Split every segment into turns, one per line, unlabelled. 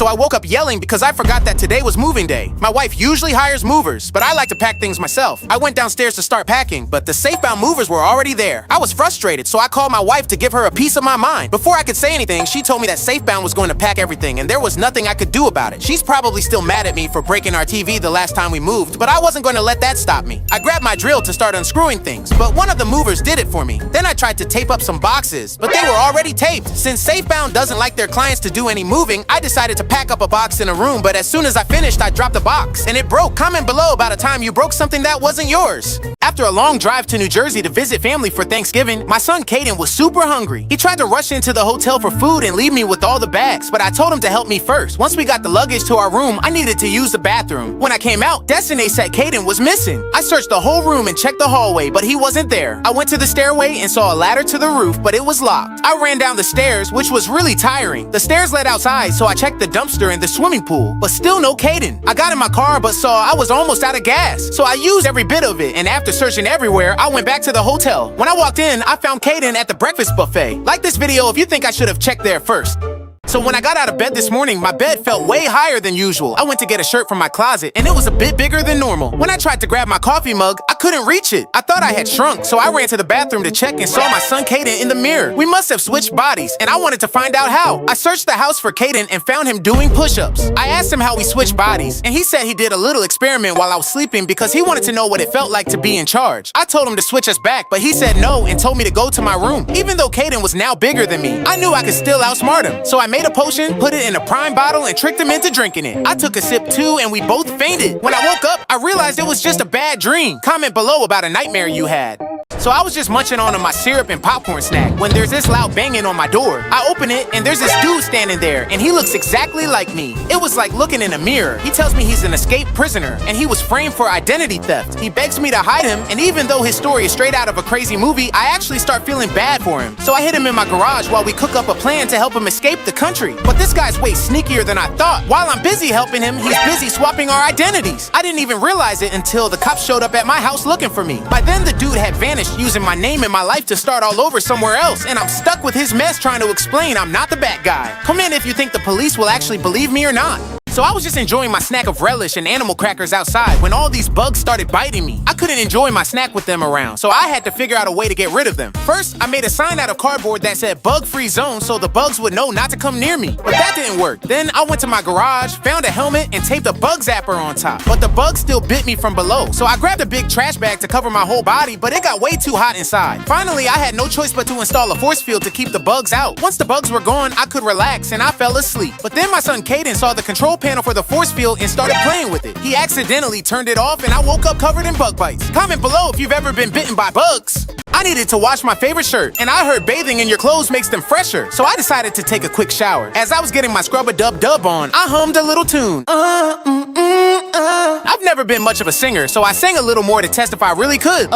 so I woke up yelling because I forgot that today was moving day. My wife usually hires movers, but I like to pack things myself. I went downstairs to start packing, but the safe-bound movers were already there. I was frustrated, so I called my wife to give her a piece of my mind. Before I could say anything, she told me that Safebound was going to pack everything, and there was nothing I could do about it. She's probably still mad at me for breaking our TV the last time we moved, but I wasn't going to let that stop me. I grabbed my drill to start unscrewing things, but one of the movers did it for me. Then I tried to tape up some boxes, but they were already taped. Since Safebound doesn't like their clients to do any moving, I decided to pack up a box in a room, but as soon as I finished, I dropped the box, and it broke. Comment below about a time you broke something that wasn't yours. After a long drive to New Jersey to visit family for Thanksgiving, my son Caden was super hungry. He tried to rush into the hotel for food and leave me with all the bags, but I told him to help me first. Once we got the luggage to our room, I needed to use the bathroom. When I came out, Destiny said Caden was missing. I searched the whole room and checked the hallway, but he wasn't there. I went to the stairway and saw a ladder to the roof, but it was locked. I ran down the stairs, which was really tiring. The stairs led outside, so I checked the dumpster and the swimming pool, but still no Caden. I got in my car, but saw I was almost out of gas, so I used every bit of it, and after searching everywhere, I went back to the hotel. When I walked in, I found Caden at the breakfast buffet. Like this video if you think I should have checked there first. So when I got out of bed this morning, my bed felt way higher than usual. I went to get a shirt from my closet, and it was a bit bigger than normal. When I tried to grab my coffee mug, I couldn't reach it. I thought I had shrunk, so I ran to the bathroom to check and saw my son Caden in the mirror. We must have switched bodies, and I wanted to find out how. I searched the house for Caden and found him doing push-ups. I asked him how we switched bodies, and he said he did a little experiment while I was sleeping because he wanted to know what it felt like to be in charge. I told him to switch us back, but he said no and told me to go to my room. Even though Caden was now bigger than me, I knew I could still outsmart him. So I made a potion, put it in a prime bottle, and tricked him into drinking it. I took a sip too, and we both fainted. When I woke up, I realized it was just a bad dream. Comment below about a nightmare you had. So I was just munching on my syrup and popcorn snack when there's this loud banging on my door. I open it and there's this dude standing there, and he looks exactly like me. It was like looking in a mirror. He tells me he's an escaped prisoner and he was framed for identity theft. He begs me to hide him, and even though his story is straight out of a crazy movie, I actually start feeling bad for him. So I hid him in my garage while we cook up a plan to help him escape the country. But this guy's way sneakier than I thought. While I'm busy helping him, he's busy swapping our identities. I didn't even realize it until the cops showed up at my house looking for me. By then the dude had vanished, using my name and my life to start all over somewhere else, and I'm stuck with his mess trying to explain I'm not the bad guy. Comment if you think the police will actually believe me or not. So I was just enjoying my snack of relish and animal crackers outside when all these bugs started biting me. I couldn't enjoy my snack with them around, so I had to figure out a way to get rid of them. First, I made a sign out of cardboard that said bug-free zone so the bugs would know not to come near me. But that didn't work. Then I went to my garage, found a helmet, and taped a bug zapper on top. But the bugs still bit me from below, so I grabbed a big trash bag to cover my whole body, but it got way too hot inside. Finally, I had no choice but to install a force field to keep the bugs out. Once the bugs were gone, I could relax, and I fell asleep. But then my son Caden saw the control panel for the force field and started playing with it. He accidentally turned it off, and I woke up covered in bug bites. Comment below if you've ever been bitten by bugs. I needed to wash my favorite shirt, and I heard bathing in your clothes makes them fresher, so I decided to take a quick shower. As I was getting my scrub-a-dub-dub on, I hummed a little tune. I've never been much of a singer, so I sang a little more to test if I really could.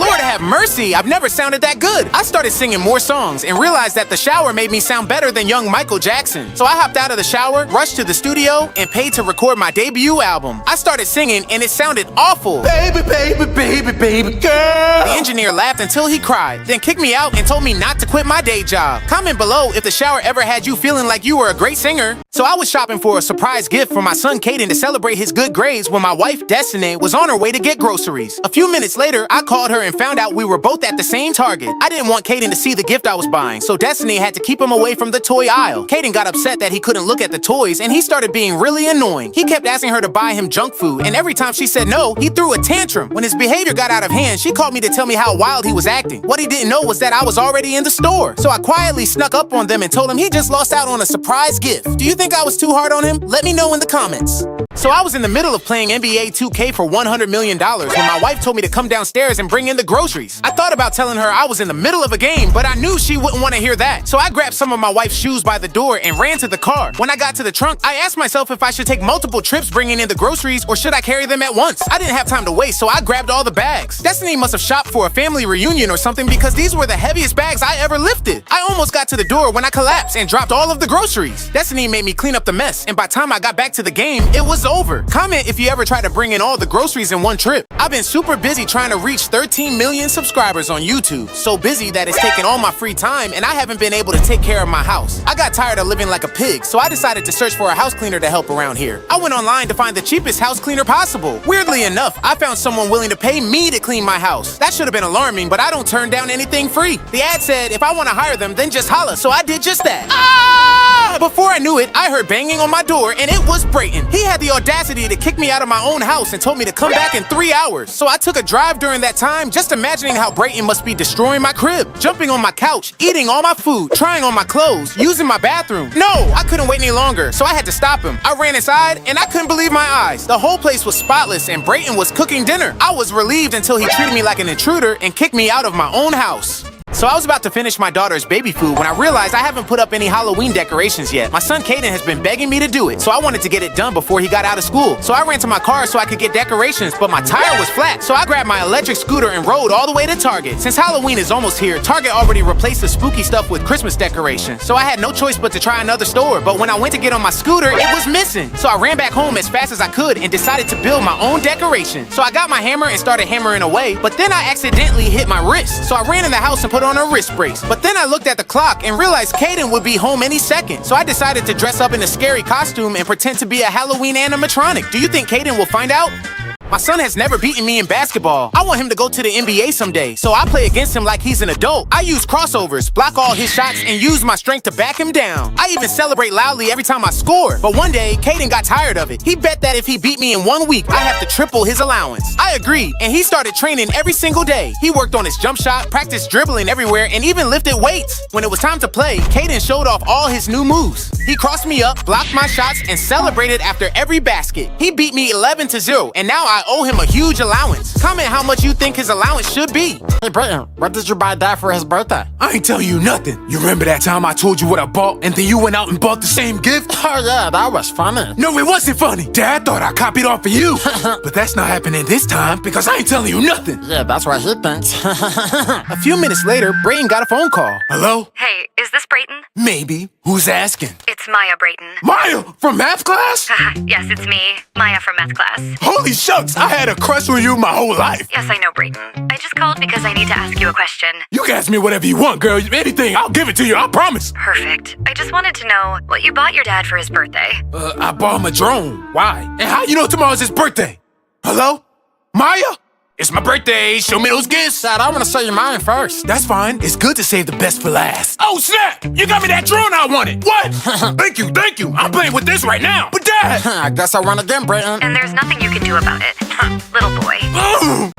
Lord have mercy, I've never sounded that good. I started singing more songs and realized that the shower made me sound better than young Michael Jackson. So I hopped out of the shower, rushed to the studio, and paid to record my debut album. I started singing, and it sounded awful. Baby, baby, baby, baby girl. The engineer laughed until he cried, then kicked me out and told me not to quit my day job. Comment below if the shower ever had you feeling like you were a great singer. So I was shopping for a surprise gift for my son Caden to celebrate his good grades when my wife Destiny was on her way to get groceries. A few minutes later, I called her and found out we were both at the same Target. I didn't want Caden to see the gift I was buying, so Destiny had to keep him away from the toy aisle. Caden got upset that he couldn't look at the toys, and he started being really annoying. He kept asking her to buy him junk food, and every time she said no, he threw a tantrum. When his behavior got out of hand, she called me to tell me how wild he was acting. What he didn't know was that I was already in the store. So I quietly snuck up on them and told him he just lost out on a surprise gift. Do you think I was too hard on him? Let me know in the comments. So I was in the middle of playing NBA 2K for $100 million when my wife told me to come downstairs and bring in the groceries. I thought about telling her I was in the middle of a game, but I knew she wouldn't want to hear that. So I grabbed some of my wife's shoes by the door and ran to the car. When I got to the trunk, I asked myself if I should take multiple trips bringing in the groceries or should I carry them at once. I didn't have time to waste, so I grabbed all the bags. Destiny must have shopped for a family reunion or something because these were the heaviest bags I ever lifted. I almost got to the door when I collapsed and dropped all of the groceries. Destiny made me clean up the mess, and by the time I got back to the game, it was was over. Comment if you ever try to bring in all the groceries in one trip. I've been super busy trying to reach 13 million subscribers on YouTube. So busy that it's taken all my free time and I haven't been able to take care of my house. I got tired of living like a pig, so I decided to search for a house cleaner to help around here. I went online to find the cheapest house cleaner possible. Weirdly enough, I found someone willing to pay me to clean my house. That should have been alarming, but I don't turn down anything free. The ad said if I want to hire them, then just holla, so I did just that. Before I knew it, I heard banging on my door, and it was Brayton. He had the audacity to kick me out of my own house and told me to come back in 3 hours. So I took a drive during that time, just imagining how Brayton must be destroying my crib, jumping on my couch, eating all my food, trying on my clothes, using my bathroom. No, I couldn't wait any longer, so I had to stop him. I ran inside, and I couldn't believe my eyes. The whole place was spotless, and Brayton was cooking dinner. I was relieved until he treated me like an intruder and kicked me out of my own house. So I was about to finish my daughter's baby food when I realized I haven't put up any Halloween decorations yet. My son Caden has been begging me to do it, so I wanted to get it done before he got out of school. So I ran to my car so I could get decorations, but my tire was flat. So I grabbed my electric scooter and rode all the way to Target. Since Halloween is almost here, Target already replaced the spooky stuff with Christmas decorations. So I had no choice but to try another store, but when I went to get on my scooter, it was missing. So I ran back home as fast as I could and decided to build my own decoration. So I got my hammer and started hammering away, but then I accidentally hit my wrist. So I ran in the house and put on a wrist brace. But then I looked at the clock and realized Caden would be home any second. So I decided to dress up in a scary costume and pretend to be a Halloween animatronic. Do you think Caden will find out? My son has never beaten me in basketball. I want him to go to the NBA someday, so I play against him like he's an adult. I use crossovers, block all his shots, and use my strength to back him down. I even celebrate loudly every time I score. But one day, Caden got tired of it. He bet that if he beat me in 1 week, I have to triple his allowance. I agreed, and he started training every single day. He worked on his jump shot, practiced dribbling everywhere, and even lifted weights. When it was time to play, Caden showed off all his new moves. He crossed me up, blocked my shots, and celebrated after every basket. He beat me 11-0, and now I owe him a huge allowance. Comment how much you think his allowance should be.
Hey Brayton, what did you buy Dad for his birthday?
I ain't telling you nothing. You remember that time I told you what I bought and then you went out and bought the same gift?
Oh yeah, that was funny.
No, it wasn't funny. Dad thought I copied off of you. But that's not happening this time because I ain't telling you nothing.
Yeah, that's what he thinks.
A few minutes later, Brayton got a phone call.
Hello?
Hey, is this Brayton?
Maybe. Who's asking?
It's Maya Brayton.
Maya, from math class?
Yes, it's me, Maya from math class.
Holy shucks, I had a crush on you my whole life.
Yes, I know, Brayton. I just called because I need to ask you a question.
You can ask me whatever you want, girl. Anything, I'll give it to you, I promise.
Perfect. I just wanted to know what you bought your dad for his birthday.
I bought him a drone. Why? And how you know tomorrow's his birthday? Hello? Maya? It's my birthday. Show me those gifts.
Dad, I want to say mine first.
That's fine. It's good to save the best for last. Oh, snap! You got me that drone I wanted. What? Thank you, thank you. I'm playing with this right now. But Dad!
I guess I won again, Brayton.
And there's nothing you can do about it. Little boy.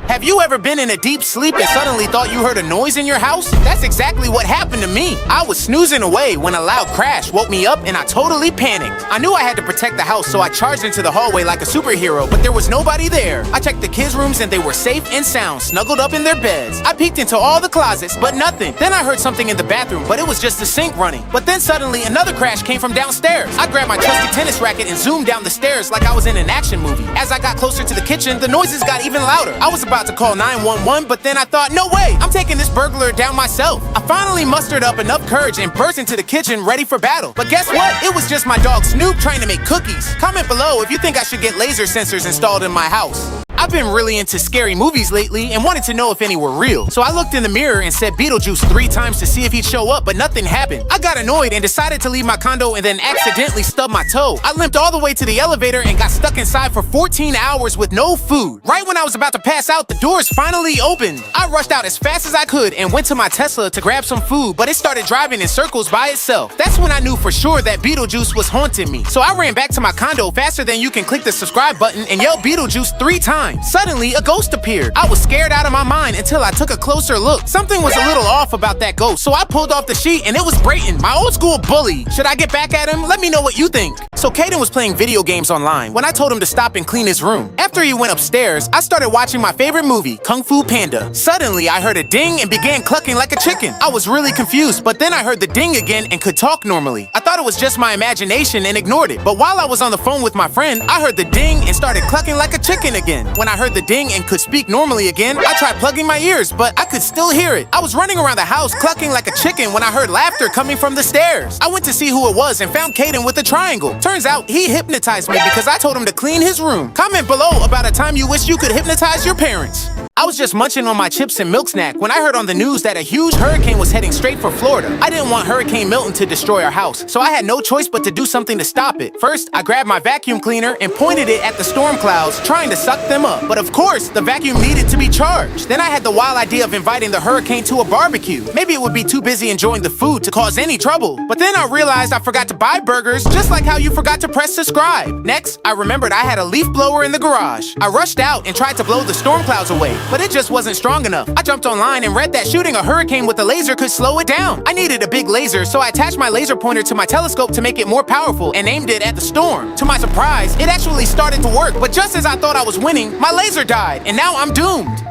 Have you ever been in a deep sleep and suddenly thought you heard a noise in your house? That's exactly what happened to me. I was snoozing away when a loud crash woke me up and I totally panicked. I knew I had to protect the house, so I charged into the hallway like a superhero, but there was nobody there. I checked the kids' rooms and they were safe and sound, snuggled up in their beds. I peeked into all the closets, but nothing. Then I heard something in the bathroom, but it was just the sink running. But then suddenly another crash came from downstairs. I grabbed my trusty tennis racket and zoomed down the stairs like I was in an action movie. As I got closer to the kitchen, the noises got even louder. I was about to call 911, but then I thought, no way, I'm taking this burglar down myself. I finally mustered up enough courage and burst into the kitchen ready for battle. But guess what? It was just my dog Snoop trying to make cookies. Comment below if you think I should get laser sensors installed in my house. I've been really into scary movies lately and wanted to know if any were real. So I looked in the mirror and said Beetlejuice 3 times to see if he'd show up, but nothing happened. I got annoyed and decided to leave my condo and then accidentally stubbed my toe. I limped all the way to the elevator and got stuck inside for 14 hours with no food. Right when I was about to pass out, the doors finally opened. I rushed out as fast as I could and went to my Tesla to grab some food, but it started driving in circles by itself. That's when I knew for sure that Beetlejuice was haunting me. So I ran back to my condo faster than you can click the subscribe button and yelled Beetlejuice 3 times. Suddenly, a ghost appeared. I was scared out of my mind until I took a closer look. Something was a little off about that ghost, so I pulled off the sheet and it was Brayton, my old school bully. Should I get back at him? Let me know what you think. So Caden was playing video games online when I told him to stop and clean his room. After he went upstairs, I started watching my favorite movie, Kung Fu Panda. Suddenly, I heard a ding and began clucking like a chicken. I was really confused, but then I heard the ding again and could talk normally. I thought it was just my imagination and ignored it. But while I was on the phone with my friend, I heard the ding and started clucking like a chicken again. When I heard the ding and could speak normally again, I tried plugging my ears, but I could still hear it. I was running around the house clucking like a chicken when I heard laughter coming from the stairs. I went to see who it was and found Caden with a triangle. Turns out he hypnotized me because I told him to clean his room. Comment below about a time you wish you could hypnotize your parents. I was just munching on my chips and milk snack when I heard on the news that a huge hurricane was heading straight for Florida. I didn't want Hurricane Milton to destroy our house, so I had no choice but to do something to stop it. First, I grabbed my vacuum cleaner and pointed it at the storm clouds, trying to suck them up. But of course, the vacuum needed to be charged. Then I had the wild idea of inviting the hurricane to a barbecue. Maybe it would be too busy enjoying the food to cause any trouble. But then I realized I forgot to buy burgers, just like how you forgot to press subscribe. Next, I remembered I had a leaf blower in the garage. I rushed out and tried to blow the storm clouds away, but it just wasn't strong enough. I jumped online and read that shooting a hurricane with a laser could slow it down. I needed a big laser, so I attached my laser pointer to my telescope to make it more powerful and aimed it at the storm. To my surprise, it actually started to work, but just as I thought I was winning, my laser died, and now I'm doomed.